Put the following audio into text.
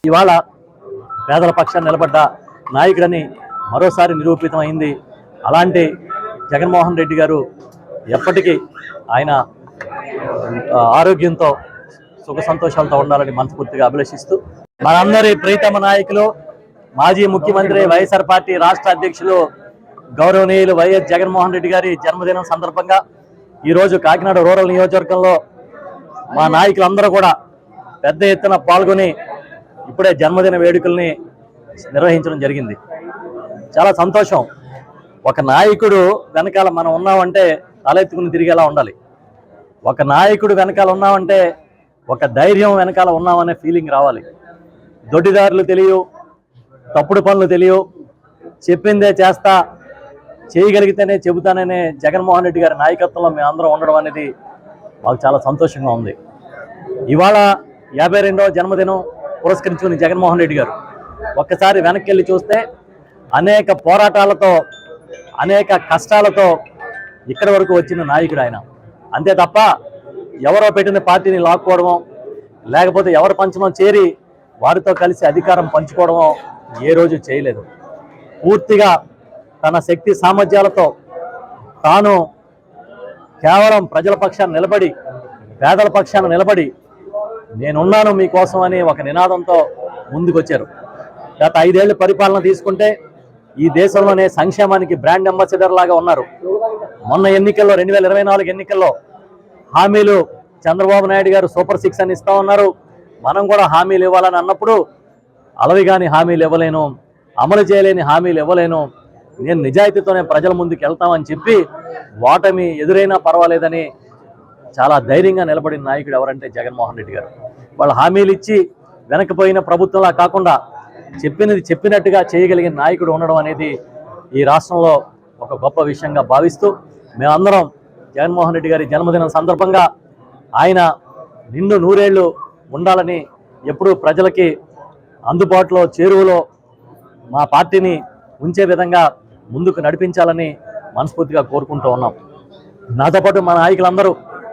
ఇవాళ పేదల పక్షాన్ని నిలబడ్డ నాయకుడని మరోసారి నిరూపితమైంది. అలాంటి జగన్మోహన్ రెడ్డి గారు ఎప్పటికీ ఆయన ఆరోగ్యంతో సుఖ సంతోషాలతో ఉండాలని మనస్ఫూర్తిగా అభిలషిస్తూ, మనందరి ప్రీతమ నాయకులు మాజీ ముఖ్యమంత్రి వైఎస్ఆర్ పార్టీ రాష్ట్ర అధ్యక్షులు గౌరవనీయులు వైఎస్ జగన్మోహన్ రెడ్డి గారి జన్మదినం సందర్భంగా ఈరోజు కాకినాడ రూరల్ నియోజకవర్గంలో మా నాయకులందరూ కూడా పెద్ద ఎత్తున పాల్గొని ఇప్పుడే జన్మదిన వేడుకల్ని నిర్వహించడం జరిగింది. చాలా సంతోషం. ఒక నాయకుడు వెనకాల మనం ఉన్నామంటే తలెత్తుకుని తిరిగేలా ఉండాలి. ఒక నాయకుడు వెనకాల ఉన్నామంటే ఒక ధైర్యం వెనకాల ఉన్నామనే ఫీలింగ్ రావాలి. దొడ్డిదారులు తెలియవు, తప్పుడు పనులు తెలియవు, చెప్పిందే చేస్తా, చేయగలిగితేనే చెబుతాననే జగన్మోహన్ రెడ్డి గారి నాయకత్వంలో మేమందరం ఉండడం అనేది మాకు చాలా సంతోషంగా ఉంది. ఇవాళ 52వ జన్మదినం పురస్కరించుకుని జగన్మోహన్ రెడ్డి గారు ఒక్కసారి వెనక్కి వెళ్ళి చూస్తే అనేక పోరాటాలతో, అనేక కష్టాలతో ఇక్కడి వరకు వచ్చిన నాయకుడు ఆయన. అంతే తప్ప ఎవరో పెట్టిన పార్టీని లాక్కోవడమో, లేకపోతే ఎవరి పంచమో చేరి వారితో కలిసి అధికారం పంచుకోవడమో ఏ రోజు చేయలేదు. పూర్తిగా తన శక్తి సామర్థ్యాలతో తాను కేవలం ప్రజల పక్షాన్ని నిలబడి, పేదల పక్షాన నిలబడి నేనున్నాను మీకోసం అని ఒక నినాదంతో ముందుకొచ్చారు. గత 5 ఏళ్ల పరిపాలన తీసుకుంటే ఈ దేశంలోనే సంక్షేమానికి బ్రాండ్ అంబాసిడర్ లాగా ఉన్నారు. మొన్న ఎన్నికల్లో 2024 ఎన్నికల్లో హామీలు చంద్రబాబు నాయుడు గారు సూపర్ 6 అని ఇస్తా ఉన్నారు. మనం కూడా హామీలు ఇవ్వాలని అన్నప్పుడు అలవిగాని హామీలు ఇవ్వలేను, అమలు చేయలేని హామీలు ఇవ్వలేను, నేను నిజాయితీతోనే ప్రజల ముందుకు వెళ్తామని చెప్పి ఓటమి ఎదురైనా పర్వాలేదని చాలా ధైర్యంగా నిలబడిన నాయకుడు ఎవరంటే జగన్మోహన్ రెడ్డి గారు. వాళ్ళు హామీలు ఇచ్చి వెనక్కిపోయిన ప్రభుత్వంలా కాకుండా చెప్పినది చెప్పినట్టుగా చేయగలిగిన నాయకుడు ఉండడం అనేది ఈ రాష్ట్రంలో ఒక గొప్ప విషయంగా భావిస్తూ, మేమందరం జగన్మోహన్ రెడ్డి గారి జన్మదినం సందర్భంగా ఆయన నిండు 100 ఏళ్ళు ఉండాలని, ఎప్పుడూ ప్రజలకి అందుబాటులో చేరువలో మా పార్టీని ఉంచే విధంగా ముందుకు నడిపించాలని మనస్ఫూర్తిగా కోరుకుంటూ ఉన్నాం. నాతో పాటు మా నాయకులందరూ